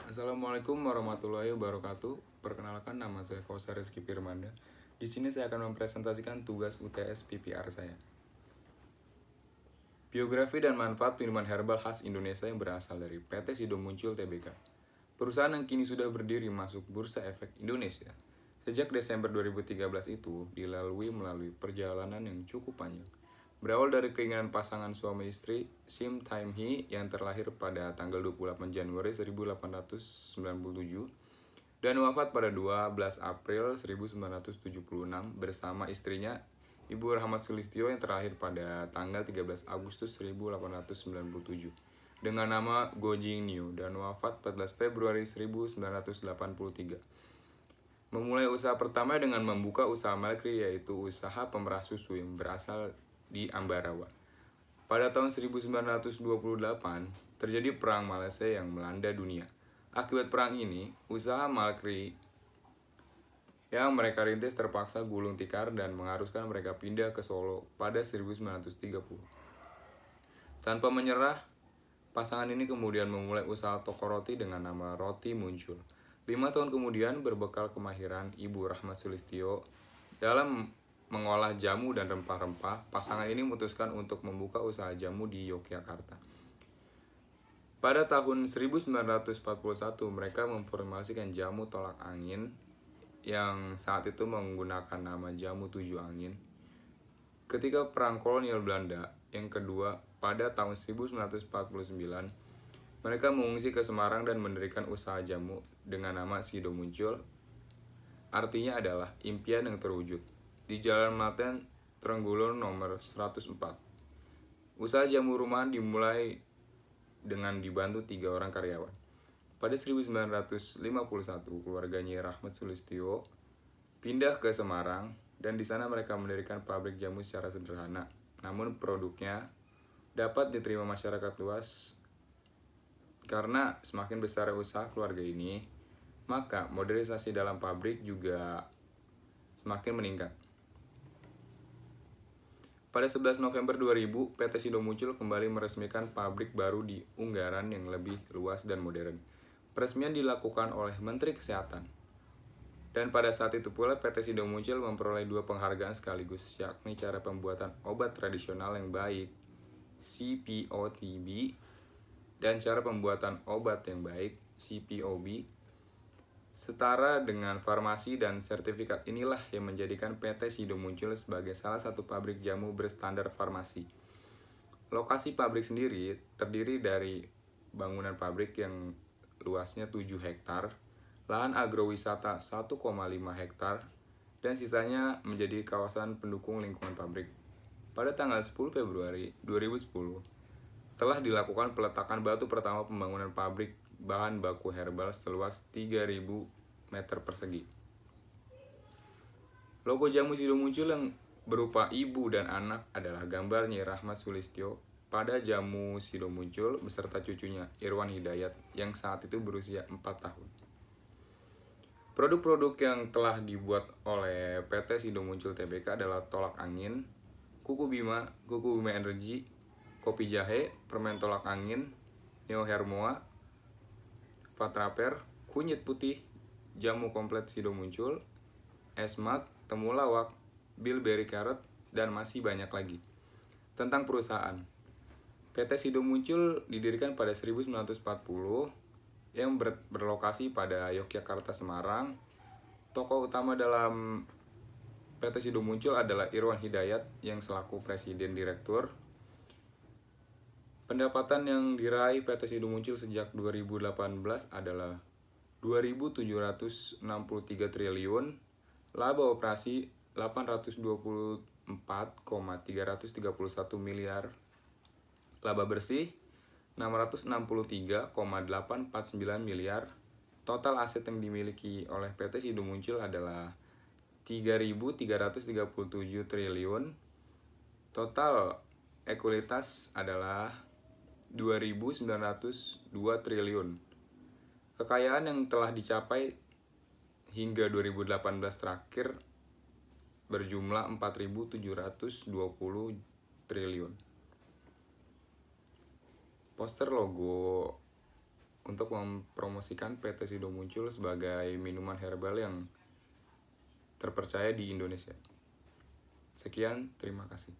Assalamualaikum warahmatullahi wabarakatuh. Perkenalkan, nama saya Fauzar Rizky Firmanda. Di sini saya akan mempresentasikan tugas UTS PPR saya. Biografi dan manfaat minuman herbal khas Indonesia yang berasal dari PT Sido Muncul Tbk. Perusahaan yang kini sudah berdiri masuk Bursa Efek Indonesia. Sejak Desember 2013 itu melalui perjalanan yang cukup panjang. Berawal dari keinginan pasangan suami istri Sim Taim Hee yang terlahir pada tanggal 28 Januari 1897 dan wafat pada 12 April 1976 bersama istrinya Ibu Rahmat Sulistyo yang terlahir pada tanggal 13 Agustus 1897 dengan nama Go Jing Niu dan wafat 14 Februari 1983. Memulai usaha pertama dengan membuka usaha Malkri, yaitu usaha pemerah susu yang berasal di Ambarawa. Pada tahun 1928, terjadi Perang Malaysia yang melanda dunia. Akibat perang ini, usaha Malkri yang mereka rintis terpaksa gulung tikar dan mengharuskan mereka pindah ke Solo pada 1930. Tanpa menyerah, pasangan ini kemudian memulai usaha toko roti dengan nama Roti Muncul. 5 tahun kemudian, berbekal kemahiran Ibu Rahmat Sulistyo dalam mengolah jamu dan rempah-rempah, pasangan ini memutuskan untuk membuka usaha jamu di Yogyakarta. Pada tahun 1941, mereka memformulasikan jamu tolak angin yang saat itu menggunakan nama jamu 7 angin. Ketika Perang Kolonial Belanda yang kedua pada tahun 1949, mereka mengungsi ke Semarang dan mendirikan usaha jamu dengan nama Sido Muncul. Artinya adalah impian yang terwujud. Di Jalan Melaten, Trenggulun nomor 104. Usaha jamu rumahan dimulai dengan dibantu 3 orang karyawan. Pada 1951, keluarga Nyi Rahmat Sulistyo pindah ke Semarang dan di sana mereka mendirikan pabrik jamu secara sederhana. Namun produknya dapat diterima masyarakat luas. Karena semakin besar usaha keluarga ini, maka modernisasi dalam pabrik juga semakin meningkat. Pada 11 November 2000, PT Sido Muncul kembali meresmikan pabrik baru di Unggaran yang lebih luas dan modern. Peresmian dilakukan oleh Menteri Kesehatan. Dan pada saat itu pula PT Sido Muncul memperoleh 2 penghargaan sekaligus, yakni cara pembuatan obat tradisional yang baik, CPOTB, dan cara pembuatan obat yang baik, CPOB. Setara dengan farmasi dan sertifikat inilah yang menjadikan PT Sido Muncul sebagai salah satu pabrik jamu berstandar farmasi. Lokasi pabrik sendiri terdiri dari bangunan pabrik yang luasnya 7 hektar, lahan agrowisata 1,5 hektar, dan sisanya menjadi kawasan pendukung lingkungan pabrik. Pada tanggal 10 Februari 2010, telah dilakukan peletakan batu pertama pembangunan pabrik bahan baku herbal seluas 3.000 meter persegi. Logo jamu Sido Muncul yang berupa ibu dan anak adalah gambar Nyi Rahmat Sulistyo pada jamu Sido Muncul beserta cucunya Irwan Hidayat yang saat itu berusia 4 tahun. Produk-produk yang telah dibuat oleh PT Sido Muncul Tbk adalah tolak angin, kuku Bima Energy, kopi jahe, permen tolak angin, Neo Hermoa, Fatraper, kunyit putih, jamu komplit Sido Muncul, esmak, temulawak, bilberry carrot, dan masih banyak lagi. Tentang perusahaan, PT Sido Muncul didirikan pada 1940 yang berlokasi pada Yogyakarta, Semarang. Tokoh utama dalam PT Sido Muncul adalah Irwan Hidayat yang selaku presiden direktur. Pendapatan yang diraih PT Sido Muncul sejak 2018 adalah 2.763 triliun, laba operasi 824,331 miliar, laba bersih 663,849 miliar. Total aset yang dimiliki oleh PT Sido Muncul adalah 3.337 triliun. Total ekuitas adalah 2.902 triliun. Kekayaan yang telah dicapai hingga 2018 terakhir berjumlah 4.720 triliun. Poster logo untuk mempromosikan PT Sido Muncul sebagai minuman herbal yang terpercaya di Indonesia. Sekian, terima kasih.